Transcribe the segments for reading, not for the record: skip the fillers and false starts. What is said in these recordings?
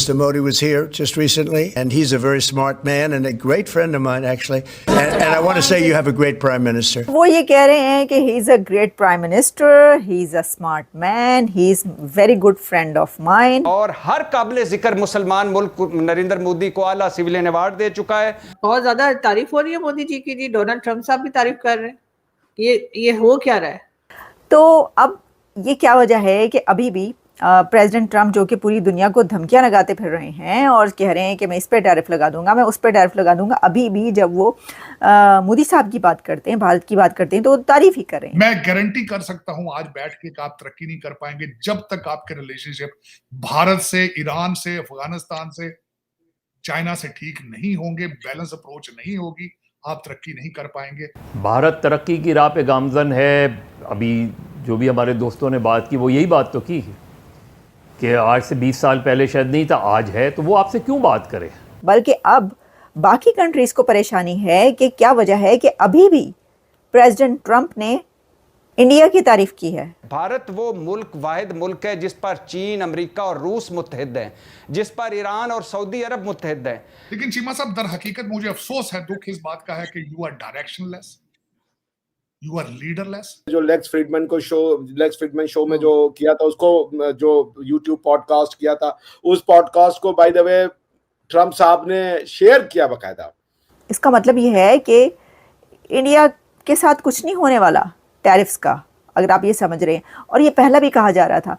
Minister Modi was here just recently, and he's a very smart man and a great friend of mine, actually. And I want to say you have a great Prime Minister. वो ये कह रहे हैं कि he is a great Prime Minister, he is a smart man, he is very good friend of mine. और हर काबिल जिक्र मुसलमान मुल्क नरेंद्र मोदी को आला सिविलियन अवार्ड दे चुका है। बहुत ज्यादा तारीफ हो रही है मोदी जी की। जी डोनाल्ड ट्रंप साहब भी तारीफ कर रहे हैं। ये हो क्या रहा है? तो अब ये क्या वजह है कि अभी भी प्रेसिडेंट ट्रंप जो कि पूरी दुनिया को धमकियां लगाते फिर रहे हैं और कह रहे हैं कि मैं इस पे टैरिफ लगा दूंगा, मैं उस पे टैरिफ लगा दूंगा, अभी भी जब वो मोदी साहब की बात करते हैं, भारत की बात करते हैं, तो वो तारीफ ही कर रहे हैं। मैं गारंटी कर सकता हूं आज बैठ के कि आप तरक्की नहीं कर पाएंगे जब तक आपके रिलेशनशिप भारत से, ईरान से, अफगानिस्तान से, चाइना से ठीक नहीं होंगे, बैलेंस अप्रोच नहीं होगी, आप तरक्की नहीं कर पाएंगे। भारत तरक्की की राह पे गामजन है। अभी जो भी हमारे दोस्तों ने बात की वो यही बात तो की कि आज से 20 साल पहले शायद नहीं था, आज है, तो वो आपसे क्यों बात करे? बल्कि अब बाकी कंट्रीज को परेशानी है कि क्या वजह है कि अभी भी प्रेसिडेंट ट्रंप ने इंडिया की तारीफ की है। भारत वो मुल्क वाहिद मुल्क है जिस पर चीन, अमेरिका और रूस मुत्तहिद हैं, जिस पर ईरान और सऊदी अरब मुत्तहिद हैं। लेकिन चीमा साहब, दर हकीकत मुझे अफसोस है, दुख इस बात का है कि you are directionless, you are leaderless. जो लेक्स फ्रीडमैन शो में जो किया था, उसको जो यूट्यूब पॉडकास्ट किया था, उस पॉडकास्ट को बाय द वे ट्रंप साहब ने शेयर किया बकायदा। इसका मतलब ये है कि इंडिया के साथ कुछ नहीं होने वाला टैरिफ्स का, अगर आप ये समझ रहे हैं, और ये पहला भी कहा जा रहा था।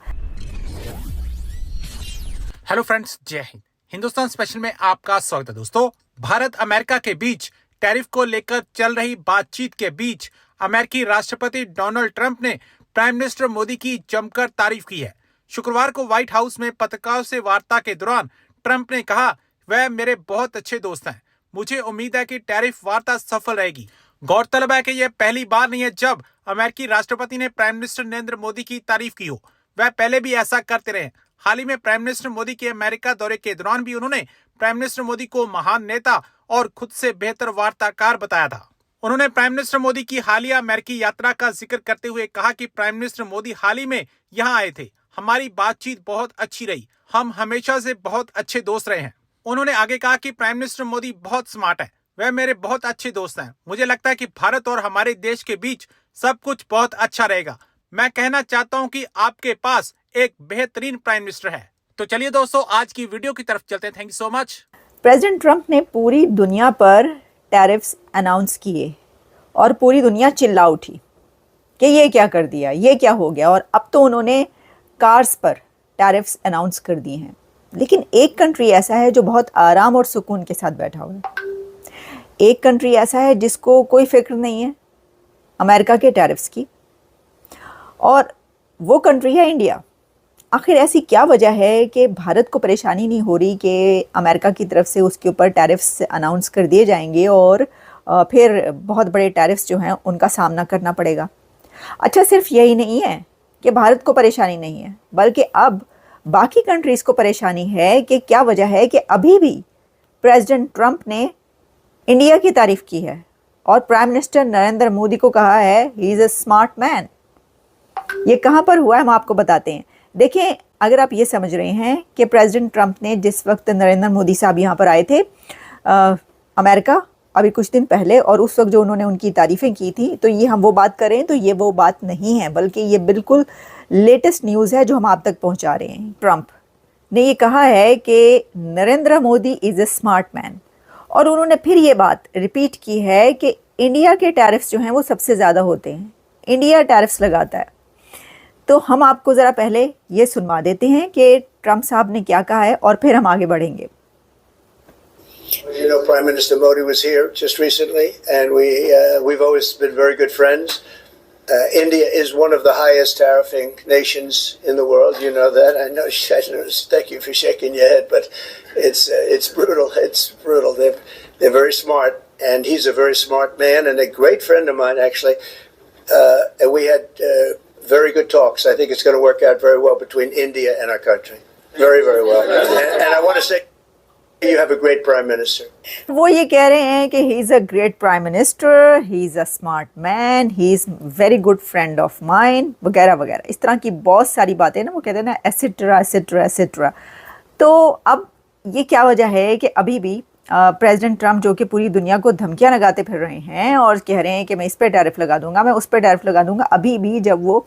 हेलो फ्रेंड्स, जय हिंद। हिंदुस्तान स्पेशल में आपका स्वागत है। दोस्तों, भारत अमेरिका के बीच टैरिफ को लेकर चल रही बातचीत के बीच अमेरिकी राष्ट्रपति डोनाल्ड ट्रंप ने प्राइम मिनिस्टर मोदी की जमकर तारीफ की है। शुक्रवार को व्हाइट हाउस में पत्रकारों से वार्ता के दौरान ट्रंप ने कहा, वह मेरे बहुत अच्छे दोस्त हैं, मुझे उम्मीद है कि टैरिफ वार्ता सफल रहेगी। गौरतलब है कि यह पहली बार नहीं है जब अमेरिकी राष्ट्रपति ने प्राइम मिनिस्टर नरेंद्र मोदी की तारीफ की हो, वह पहले भी ऐसा करते रहे। हाल ही में प्राइम मिनिस्टर मोदी के अमेरिका दौरे के दौरान भी उन्होंने प्राइम मिनिस्टर मोदी को महान नेता और खुद से बेहतर वार्ताकार बताया था। उन्होंने प्राइम मिनिस्टर मोदी की हालिया अमेरिकी यात्रा का जिक्र करते हुए कहा कि प्राइम मिनिस्टर मोदी हाल ही में यहाँ आए थे, हमारी बातचीत बहुत अच्छी रही, हम हमेशा से बहुत अच्छे दोस्त रहे हैं। उन्होंने आगे कहा कि प्राइम मिनिस्टर मोदी बहुत स्मार्ट है, वह मेरे बहुत अच्छे दोस्त हैं, मुझे लगता है कि भारत और हमारे देश के बीच सब कुछ बहुत अच्छा रहेगा। मैं कहना चाहता हूं कि आपके पास एक बेहतरीन प्राइम मिनिस्टर है। तो चलिए दोस्तों, आज की वीडियो की तरफ चलते हैं। Thank you so much. President Trump ने पूरी दुनिया पर टैरिफ्स अनाउंस किए और पूरी दुनिया चिल्ला उठी कि ये क्या कर दिया, ये क्या हो गया, और अब तो उन्होंने कार्स पर टैरिफ्स अनाउंस कर दिए हैं। लेकिन एक कंट्री ऐसा है जो बहुत आराम और सुकून के साथ बैठा हुआ है। एक कंट्री ऐसा है जिसको कोई फिक्र नहीं है अमेरिका के टैरिफ्स की, और वो कंट्री है इंडिया। आखिर ऐसी क्या वजह है कि भारत को परेशानी नहीं हो रही कि अमेरिका की तरफ से उसके ऊपर टैरिफ्स अनाउंस कर दिए जाएंगे और फिर बहुत बड़े टैरिफ्स जो हैं उनका सामना करना पड़ेगा। अच्छा, सिर्फ यही नहीं है कि भारत को परेशानी नहीं है, बल्कि अब बाकी कंट्रीज़ को परेशानी है कि क्या वजह है कि अभी भी प्रेसिडेंट ट्रंप ने इंडिया की तारीफ की है और प्राइम मिनिस्टर नरेंद्र मोदी को कहा है he is a smart man. ये कहाँ पर हुआ है, हम आपको बताते हैं। देखें, अगर आप ये समझ रहे हैं कि प्रेसिडेंट ट्रंप ने जिस वक्त नरेंद्र मोदी साहब यहाँ पर आए थे अमेरिका अभी कुछ दिन पहले, और उस वक्त जो उन्होंने उनकी तारीफ़ें की थी, तो ये हम वो बात करें तो ये वो बात नहीं है, बल्कि ये बिल्कुल लेटेस्ट न्यूज़ है जो हम आप तक पहुँचा रहे हैं। ट्रंप ने ये कहा है कि Narendra Modi is a smart man, और उन्होंने फिर ये बात रिपीट की है कि इंडिया के टैरिफ्स जो हैं वो सबसे ज़्यादा होते हैं, इंडिया टैरिफ्स लगाता है। तो हम आपको ज़रा पहले ये सुनवा देते हैं कि ट्रंप साहब ने क्या कहा है और फिर हम आगे बढ़ेंगे। You know, Prime Minister Modi was here just recently, and we've always been very good friends. India is one of the highest tariffing nations in the world. You know that. I know. Thank you for shaking your head, but it's brutal. It's brutal. They're very smart, and he's a very smart man and a great friend of mine, actually. And we had very good talks. I think it's going to work out very well between India and our country. Very, very well. And I want to say, you have a great prime minister. वो ये कह रहे हैं कि he is a great prime minister, he is a smart man, he is very good friend of mine, वगैरह वगैरह, इस तरह की बहुत सारी बातें ना, वो कहते हैं ना एसेट्रा एसेट्रा एसेट्रा। तो अब ये क्या वजह है कि अभी भी प्रेसिडेंट ट्रम्प जो कि पूरी दुनिया को धमकियां लगाते फिर रहे हैं और कह रहे हैं कि मैं इस पर टैरिफ लगा दूंगा, मैं उस पर टैरिफ लगा दूंगा, अभी भी जब वो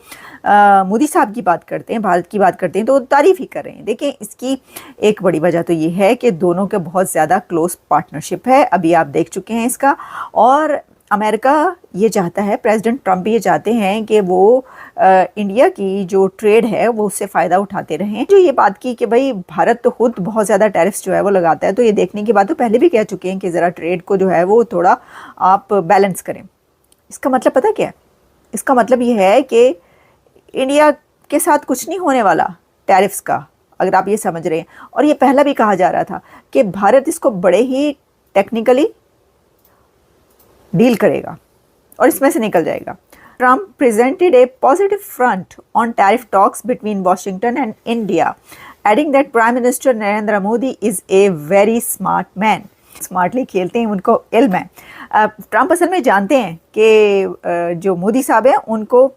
मोदी साहब की बात करते हैं, भारत की बात करते हैं, तो वो तारीफ़ ही कर रहे हैं। देखिए, इसकी एक बड़ी वजह तो ये है कि दोनों के बहुत ज़्यादा क्लोज पार्टनरशिप है, अभी आप देख चुके हैं इसका। और अमेरिका ये चाहता है, प्रेसिडेंट ट्रम्प ये चाहते हैं कि वो इंडिया की जो ट्रेड है वो उससे फ़ायदा उठाते रहें। जो ये बात की कि भाई भारत तो खुद बहुत ज़्यादा टैरिफ्स जो है वो लगाता है, तो ये देखने की बात तो पहले भी कह चुके हैं कि ज़रा ट्रेड को जो है वो थोड़ा आप बैलेंस करें। इसका मतलब पता क्या है? इसका मतलब ये है कि इंडिया के साथ कुछ नहीं होने वाला टैरिफ्स का, अगर आप ये समझ रहे हैं। और ये पहला भी कहा जा रहा था कि भारत इसको बड़े ही टेक्निकली डील करेगा और इसमें से निकल जाएगा। Trump presented a positive front on tariff talks between Washington and India, adding that Prime Minister Narendra Modi is a very smart man. Smartly खेलते हैं, उनको इल्म है। ट्रम्प असल में जानते हैं कि जो मोदी साहब हैं उनको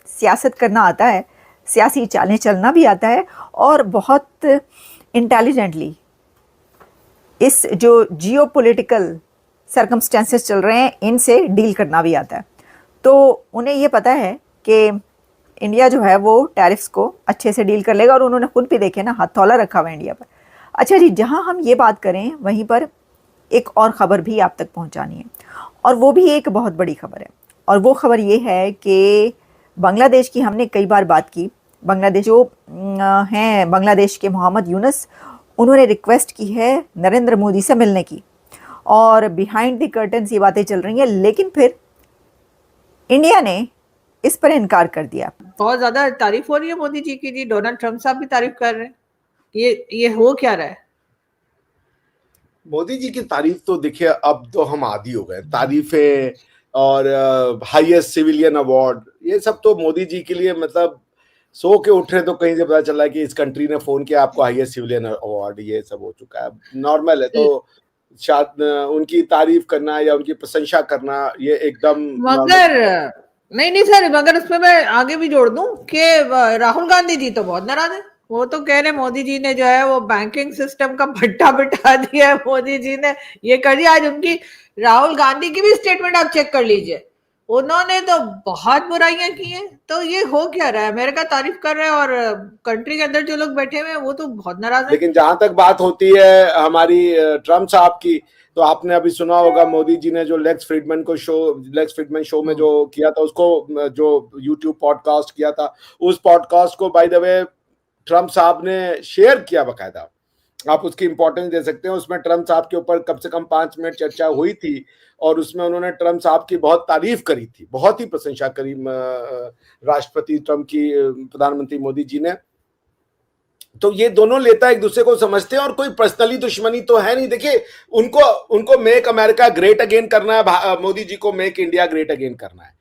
सियासत करना आता है, सियासी चालें चलना भी आता है और बहुत इंटेलिजेंटली इस जो जियोपॉलिटिकल सर्कमस्टेंसेस चल रहे हैं इनसे डील करना भी आता है। तो उन्हें ये पता है कि इंडिया जो है वो टैरिफ्स को अच्छे से डील कर लेगा और उन्होंने खुद भी देखे ना, हथौला रखा हुआ है इंडिया पर। अच्छा जी, जहां हम ये बात करें वहीं पर एक और ख़बर भी आप तक पहुंचानी है और वो भी एक बहुत बड़ी खबर है। और वो खबर ये है कि बांग्लादेश की हमने कई बार बात की। बांग्लादेश जो हैं, बांग्लादेश के मोहम्मद यूनुस, उन्होंने रिक्वेस्ट की है नरेंद्र मोदी से मिलने की और बिहाइंड द कर्टन्स ये बातें चल रही हैं, लेकिन फिर इंडिया ने इस पर इनकार कर दिया। बहुत ज्यादा तारीफ हो रही है मोदी जी की जी, डोनाल्ड ट्रम्प साहब भी तारीफ कर रहे हैं। ये हो क्या रहा है? मोदी जी की तारीफ तो देखिए अब तो हम आदी हो गए, तारीफें और हाईएस्ट सिविलियन अवार्ड, ये सब तो मोदी जी के लिए मतलब सो के उठ रहे तो कहीं से पता चला कि इस कंट्री ने फोन किया आपको हाईएस्ट सिविलियन अवार्ड, ये सब हो चुका है, नॉर्मल है। तो शायद उनकी तारीफ करना या उनकी प्रशंसा करना ये एकदम मगर नहीं सर, मगर उसमें मैं आगे भी जोड़ दूं कि राहुल गांधी जी तो बहुत नाराज है। वो तो कह रहे मोदी जी ने जो है वो बैंकिंग सिस्टम का भट्टा बिठा दिया है, मोदी जी ने ये कर दिया। आज उनकी राहुल गांधी की भी स्टेटमेंट आप चेक कर लीजिए, उन्होंने तो बहुत बुराइयां की हैं। तो ये हो क्या रहा है? अमेरिका तारीफ कर रहा है और कंट्री के अंदर जो लोग बैठे हुए हैं वो तो बहुत नाराज है। लेकिन जहां तक बात होती है हमारी ट्रम्प साहब की, तो आपने अभी सुना होगा मोदी जी ने जो लेक्स फ्रीडमैन शो में जो किया था, उसको जो यूट्यूब पॉडकास्ट किया था, उस पॉडकास्ट को बाय द वे ट्रम्प साहब ने शेयर किया बकायदा। आप उसकी इंपॉर्टेंस दे सकते हैं। उसमें ट्रम्प साहब के ऊपर कम से कम 5 मिनट चर्चा हुई थी और उसमें उन्होंने ट्रम्प साहब की बहुत तारीफ करी थी, बहुत ही प्रशंसा करी राष्ट्रपति ट्रम्प की, प्रधानमंत्री मोदी जी ने। तो ये दोनों नेता एक दूसरे को समझते हैं और कोई पर्सनली दुश्मनी तो है नहीं। देखिए, उनको मेक अमेरिका ग्रेट अगेन करना है, मोदी जी को मेक इंडिया ग्रेट अगेन करना है।